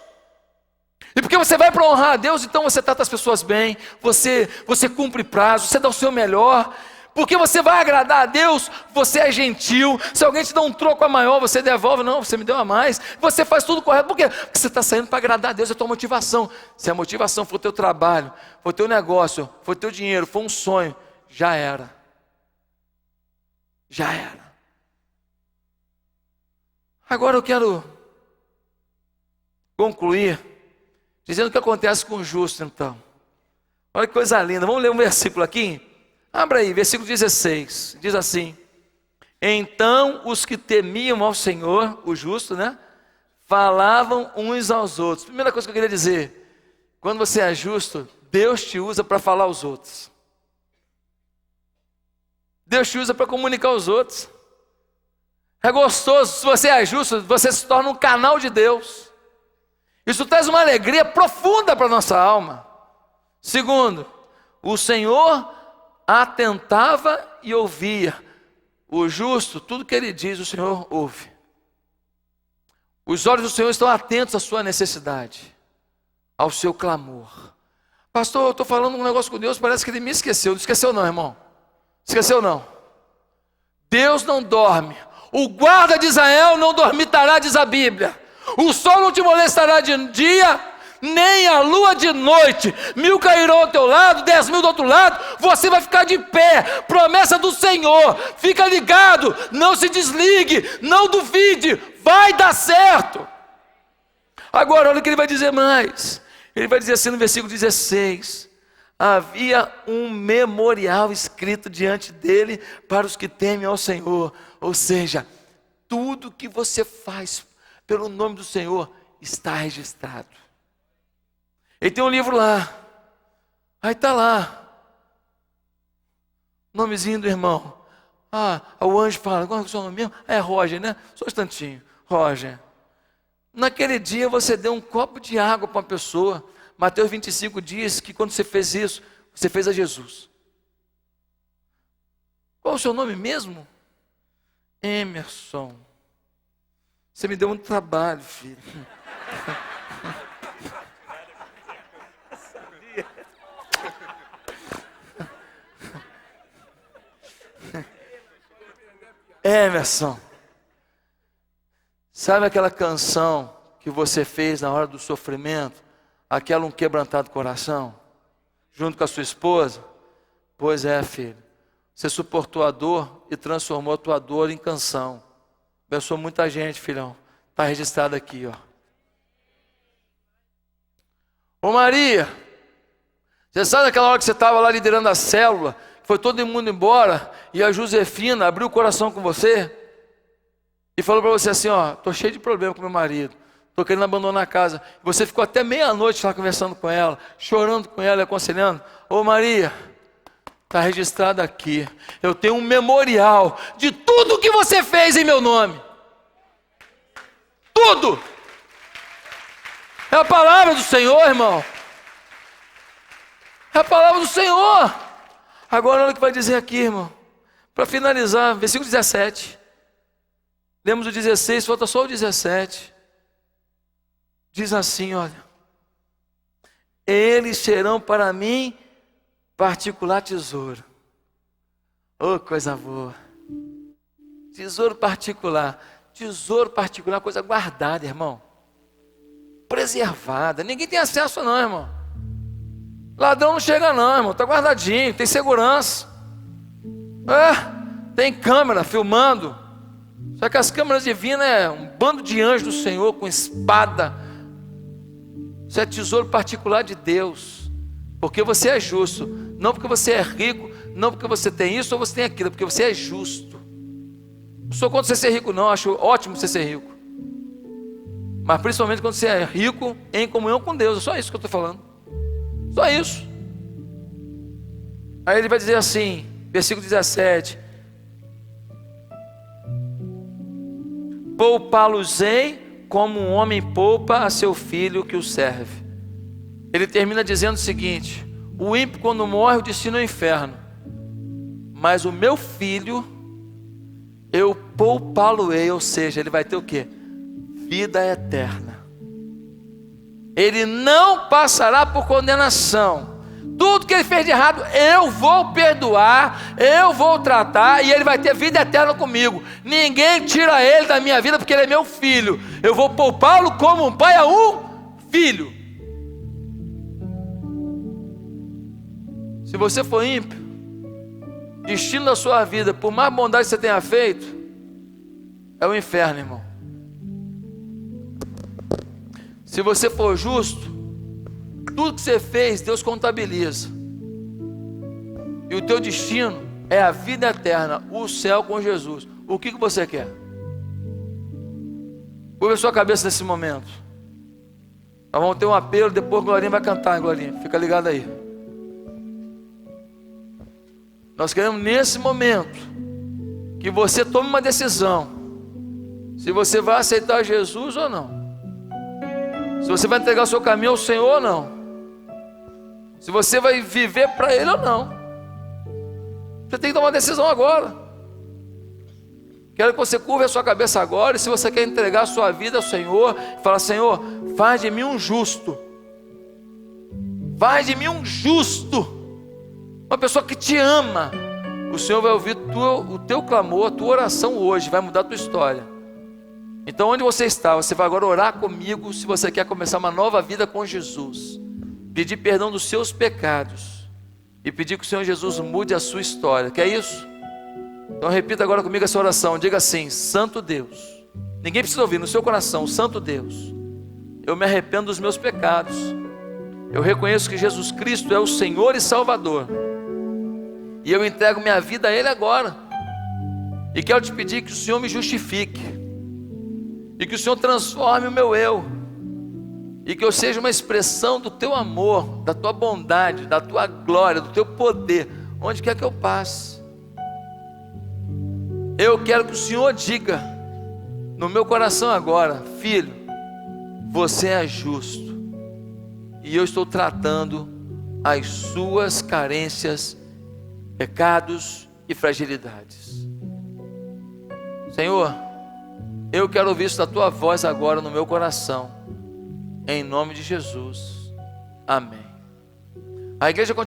[SPEAKER 1] E porque você vai para honrar a Deus, então você trata as pessoas bem, você cumpre prazo, você dá o seu melhor. Porque você vai agradar a Deus, você é gentil. Se alguém te dá um troco a maior, você devolve. Não, você me deu a mais. Você faz tudo correto. Por quê? Porque você está saindo para agradar a Deus, é a tua motivação. Se a motivação for o teu trabalho, for o teu negócio, for o teu dinheiro, for um sonho, já era. Já era. Agora eu quero concluir dizendo o que acontece com o justo, então. Olha que coisa linda. Vamos ler um versículo aqui? Abra aí, versículo 16. Diz assim: então os que temiam ao Senhor, o justo, falavam uns aos outros. Primeira coisa que eu queria dizer: quando você é justo, Deus te usa para falar aos outros. Deus te usa para comunicar aos outros. É gostoso, se você é justo, você se torna um canal de Deus. Isso traz uma alegria profunda para a nossa alma. Segundo, o Senhor atentava e ouvia. O justo, tudo que ele diz, o Senhor ouve. Os olhos do Senhor estão atentos à sua necessidade, ao seu clamor. Pastor, eu estou falando um negócio com Deus, parece que ele me esqueceu. Não esqueceu não, irmão. Esqueceu não. Deus não dorme. O guarda de Israel não dormitará, diz a Bíblia. O sol não te molestará de dia, nem a lua de noite. 1000 cairão ao teu lado, 10.000 do outro lado, você vai ficar de pé. Promessa do Senhor. Fica ligado, não se desligue, não duvide, vai dar certo. Agora olha o que ele vai dizer mais. Ele vai dizer assim no versículo 16: havia um memorial escrito diante dele para os que temem ao Senhor. Ou seja, tudo que você faz pelo nome do Senhor está registrado. Ele tem um livro lá. Aí está lá. Nomezinho do irmão. O anjo fala, qual é o seu nome mesmo? É Roger, né? Só um instantinho. Roger. Naquele dia você deu um copo de água para uma pessoa. Mateus 25 diz que quando você fez isso, você fez a Jesus. Qual é o seu nome mesmo? Emerson. Você me deu muito trabalho, filho. Emerson. Sabe aquela canção que você fez na hora do sofrimento? Aquela um quebrantado coração? junto com a sua esposa? Pois é, filho. Você suportou a dor e transformou a tua dor em canção. Abençoou muita gente, filhão. Está registrado aqui, ó. Ô Maria, você sabe naquela hora que você estava lá liderando a célula, foi todo mundo embora, e a Josefina abriu o coração com você, e falou para você assim, ó, estou cheio de problema com meu marido, estou querendo abandonar a casa. Você ficou até meia-noite lá conversando com ela, chorando com ela e aconselhando. Ô Maria, está registrado aqui, eu tenho um memorial de tudo que você fez em meu nome. Tudo! É a palavra do Senhor, irmão. É a palavra do Senhor. Agora olha o que vai dizer aqui, irmão. Para finalizar, versículo 17. Lemos o 16, falta só o 17. Diz assim, olha. Eles serão para mim particular tesouro. Oh, coisa boa. Tesouro particular. Tesouro particular, coisa guardada, irmão. Preservada. Ninguém tem acesso não, irmão. Ladrão não chega não, irmão. Está guardadinho, tem segurança. Tem câmera filmando. Só que as câmeras divinas é um bando de anjos do Senhor com espada. Isso é tesouro particular de Deus. Porque você é justo. Não porque você é rico, não porque você tem isso ou você tem aquilo, porque você é justo. Não sou contra você ser rico não, acho ótimo você ser rico. Mas principalmente quando você é rico em comunhão com Deus. É só isso que eu estou falando. Só isso. Aí ele vai dizer assim, versículo 17. Poupá-los-ei como um homem poupa a seu filho que o serve. Ele termina dizendo o seguinte: o ímpio quando morre o destino é o inferno, mas o meu filho eu poupá-lo-ei, ou seja, ele vai ter o quê? Vida eterna. Ele não passará por condenação. Tudo que ele fez de errado eu vou perdoar, eu vou tratar, e ele vai ter vida eterna comigo. Ninguém tira ele da minha vida porque ele é meu filho. Eu vou poupá-lo como um pai a um filho. Se você for ímpio, destino da sua vida, por mais bondade que você tenha feito, é o inferno, irmão. Se você for justo, tudo que você fez, Deus contabiliza. E o teu destino é a vida eterna, o céu com Jesus. O que você quer? Curva a sua cabeça nesse momento. Nós vamos ter um apelo, depois Glorinha vai cantar, Glorinha. Fica ligado aí. Nós queremos nesse momento que você tome uma decisão. Se você vai aceitar Jesus ou não. Se você vai entregar o seu caminho ao Senhor ou não. Se você vai viver para Ele ou não. Você tem que tomar uma decisão agora. Quero que você curva a sua cabeça agora. E se você quer entregar a sua vida ao Senhor, fala: Senhor, faz de mim um justo. Faz de mim um justo. Uma pessoa que te ama. O Senhor vai ouvir o teu clamor, a tua oração hoje. Vai mudar a tua história. Então onde você está, você vai agora orar comigo. Se você quer começar uma nova vida com Jesus, pedir perdão dos seus pecados e pedir que o Senhor Jesus mude a sua história. Quer isso? Então repita agora comigo essa oração. Diga assim: Santo Deus. Ninguém precisa ouvir, no seu coração. Santo Deus, eu me arrependo dos meus pecados. Eu reconheço que Jesus Cristo é o Senhor e Salvador, e eu entrego minha vida a Ele agora. E quero te pedir que o Senhor me justifique, e que o Senhor transforme o meu eu, e que eu seja uma expressão do teu amor, da tua bondade, da tua glória, do teu poder, onde quer que eu passe. Eu quero que o Senhor diga no meu coração agora: filho, você é justo, e eu estou tratando as suas carências, pecados e fragilidades. Senhor, eu quero ouvir isso da tua voz agora no meu coração, em nome de Jesus, amém. A igreja continua.